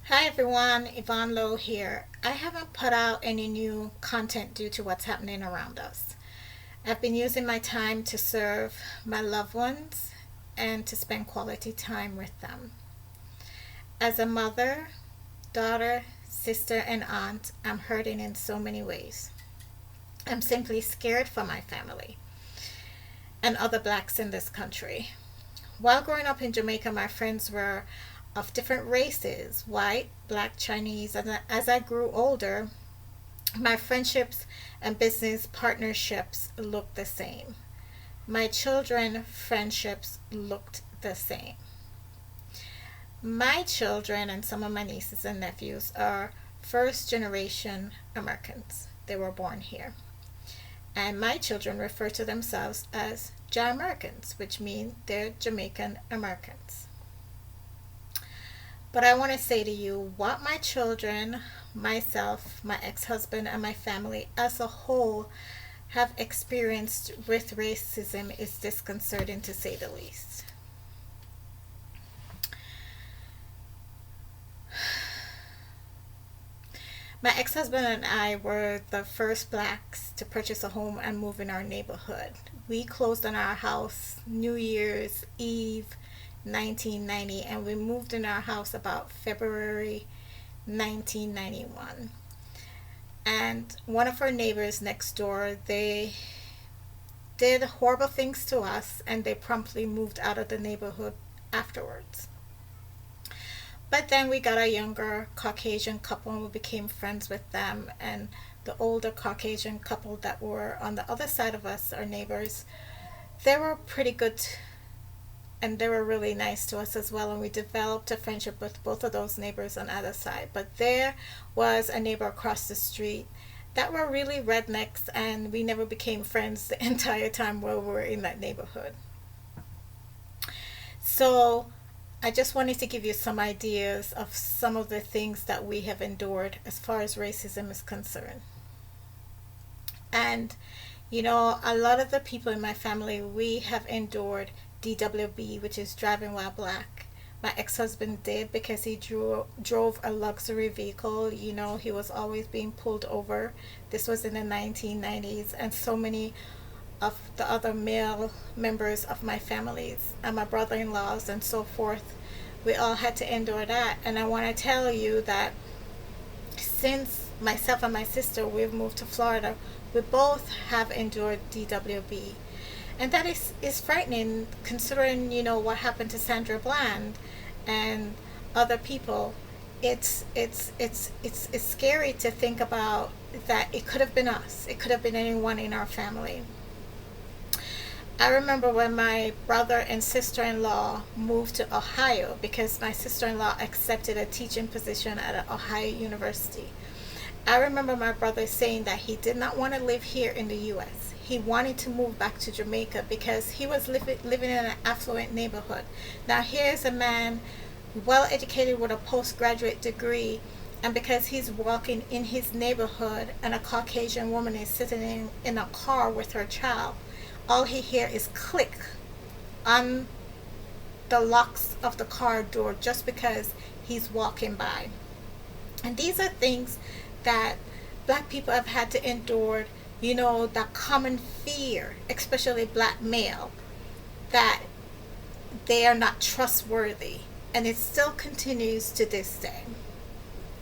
Hi everyone, Yvonne Lowe here. I haven't put out any new content due to what's happening around us. I've been using my time to serve my loved ones and to spend quality time with them. As a mother, daughter, sister, and aunt, I'm hurting in so many ways. I'm simply scared for my family and other blacks in this country. While growing up in Jamaica, my friends were of different races: white, black, Chinese. And as I grew older, my friendships and business partnerships looked the same. My children friendships looked the same. My children and some of my nieces and nephews are first generation Americans. They were born here. And my children refer to themselves as Jamaicans, which means they're Jamaican Americans. But I want to say to you what my children, myself, my ex husband, and my family as a whole have experienced with racism is disconcerting to say the least. My ex husband and I were the first blacks to purchase a home and move in our neighborhood. We closed on our house New Year's Eve 1990, and we moved in our house about February 1991. And one of our neighbors next door, they did horrible things to us and they promptly moved out of the neighborhood afterwards. But then we got a younger Caucasian couple and we became friends with them. And the older Caucasian couple that were on the other side of us, our neighbors, they were pretty good and they were really nice to us as well. And we developed a friendship with both of those neighbors on either side. But there was a neighbor across the street that were really rednecks, and we never became friends the entire time while we were in that neighborhood. So I just wanted to give you some ideas of some of the things that we have endured as far as racism is concerned. And a lot of the people in my family, we have endured DWB, which is driving while black. My ex-husband did because he drove a luxury vehicle. He was always being pulled over. This was in the 1990s, and so many of the other male members of my families and my brother-in-laws and so forth, we all had to endure that. And I want to tell you that since myself and my sister, we've moved to Florida, we both have endured DWB. And that is frightening considering, what happened to Sandra Bland and other people. It's scary to think about that it could have been us. It could have been anyone in our family. I remember when my brother and sister-in-law moved to Ohio because my sister-in-law accepted a teaching position at Ohio University. I remember my brother saying that he did not want to live here in the U.S. He wanted to move back to Jamaica because he was living in an affluent neighborhood. Now here's a man well educated with a postgraduate degree, and because he's walking in his neighborhood and a Caucasian woman is sitting in a car with her child, all he hears is click on the locks of the car door just because he's walking by. And these are things that black people have had to endure, that common fear, especially black male, that they are not trustworthy. And it still continues to this day.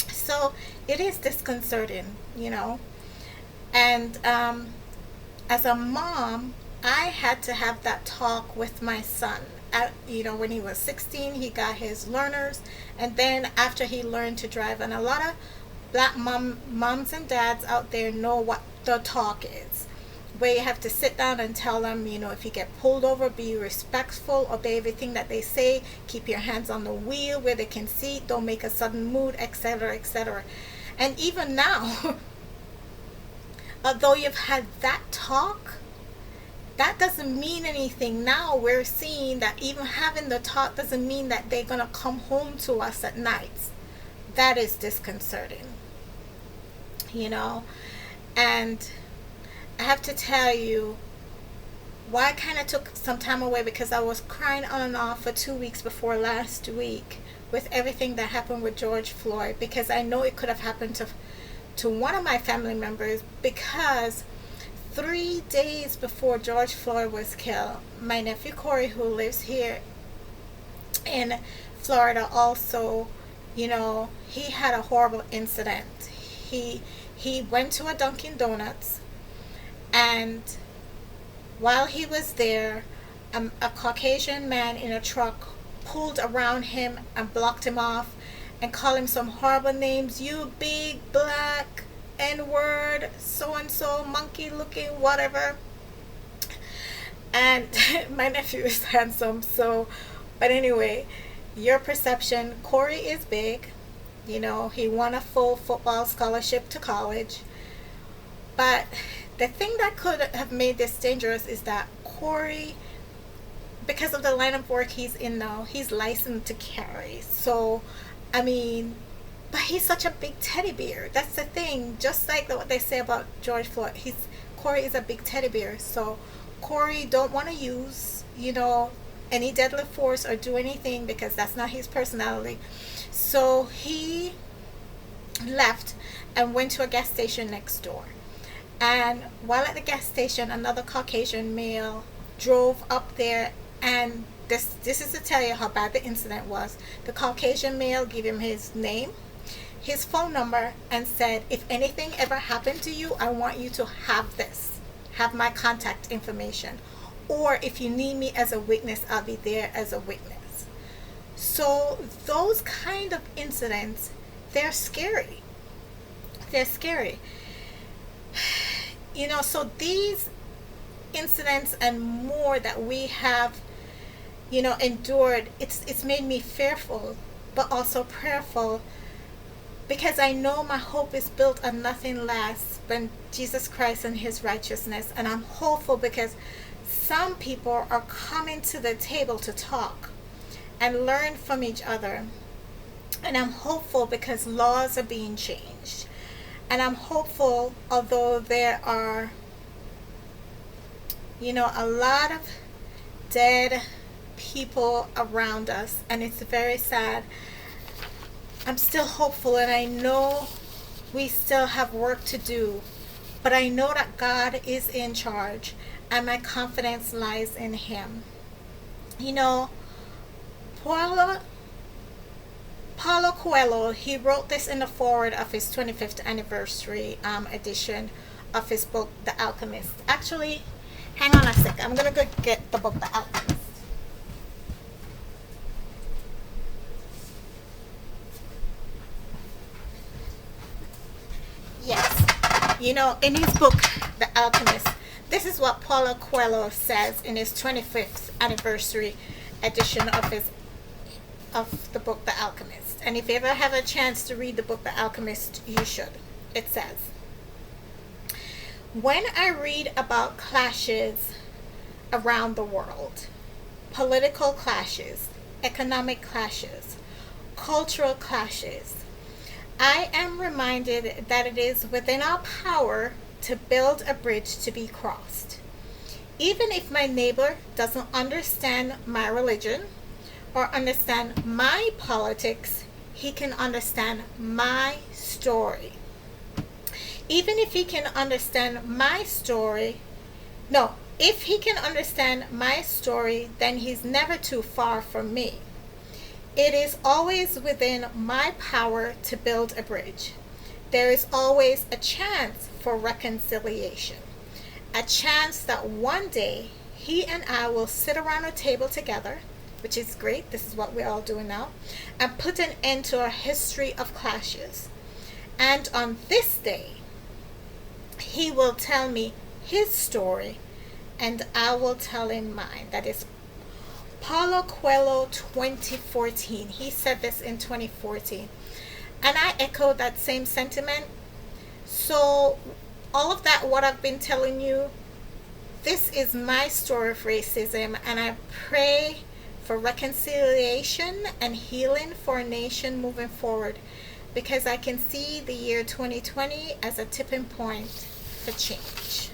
So it is disconcerting. And as a mom, I had to have that talk with my son. When he was 16, he got his learners, and then after he learned to drive, and a lot of black moms and dads out there know what the talk is, where you have to sit down and tell them, if you get pulled over, be respectful, obey everything that they say, keep your hands on the wheel where they can see, don't make a sudden move, etc., etc. And even now, although you've had that talk, that doesn't mean anything. Now we're seeing that even having the talk doesn't mean that they're going to come home to us at night. That is disconcerting. And I have to tell you why I kind of took some time away, because I was crying on and off for 2 weeks before last week with everything that happened with George Floyd, because I know it could have happened to one of my family members, because 3 days before George Floyd was killed, my nephew Corey, who lives here in Florida also, he had a horrible incident. He went to a Dunkin' Donuts, and while he was there, a Caucasian man in a truck pulled around him and blocked him off and called him some horrible names. You big black N-word, so-and-so, monkey looking, whatever. And my nephew is handsome, so, but anyway, your perception, Corey is big. He won a full football scholarship to college. But the thing that could have made this dangerous is that Corey, because of the line of work he's in now, he's licensed to carry. So, but he's such a big teddy bear. That's the thing. Just like what they say about George Floyd, Corey is a big teddy bear. So Corey don't want to use, any deadly force or do anything, because that's not his personality. So he left and went to a gas station next door. And while at the gas station, another Caucasian male drove up there, and this is to tell you how bad the incident was. The Caucasian male gave him his name, his phone number, and said, if anything ever happened to you, I want you to have my contact information, or if you need me as a witness, I'll be there as a witness. So those kind of incidents, they're scary. So these incidents and more that we have, endured, it's made me fearful, but also prayerful, because I know my hope is built on nothing less than Jesus Christ and his righteousness. And I'm hopeful because some people are coming to the table to talk and learn from each other. And I'm hopeful because laws are being changed. And I'm hopeful, although there are, a lot of dead people around us, and it's very sad, I'm still hopeful, and I know we still have work to do, but I know that God is in charge, and my confidence lies in him. Paulo Coelho, he wrote this in the foreword of his 25th anniversary edition of his book, The Alchemist. Actually, hang on a sec. I'm going to go get the book, The Alchemist. Yes. In his book, The Alchemist, this is what Paulo Coelho says in his 25th anniversary edition of the book, The Alchemist. And if you ever have a chance to read the book, The Alchemist, you should. It says, when I read about clashes around the world, political clashes, economic clashes, cultural clashes, I am reminded that it is within our power to build a bridge to be crossed. Even if my neighbor doesn't understand my religion or understand my politics, he can understand my story. Even if he can understand my story, if he can understand my story, then he's never too far from me. It is always within my power to build a bridge. There is always a chance for reconciliation. A chance that one day he and I will sit around a table together, which is great, this is what we're all doing now, and put an end to our history of clashes. And on this day, he will tell me his story, and I will tell him mine. That is Paulo Coelho 2014. He said this in 2014. And I echo that same sentiment. So all of that, what I've been telling you, this is my story of racism, and I pray for reconciliation and healing for a nation moving forward, because I can see the year 2020 as a tipping point for change.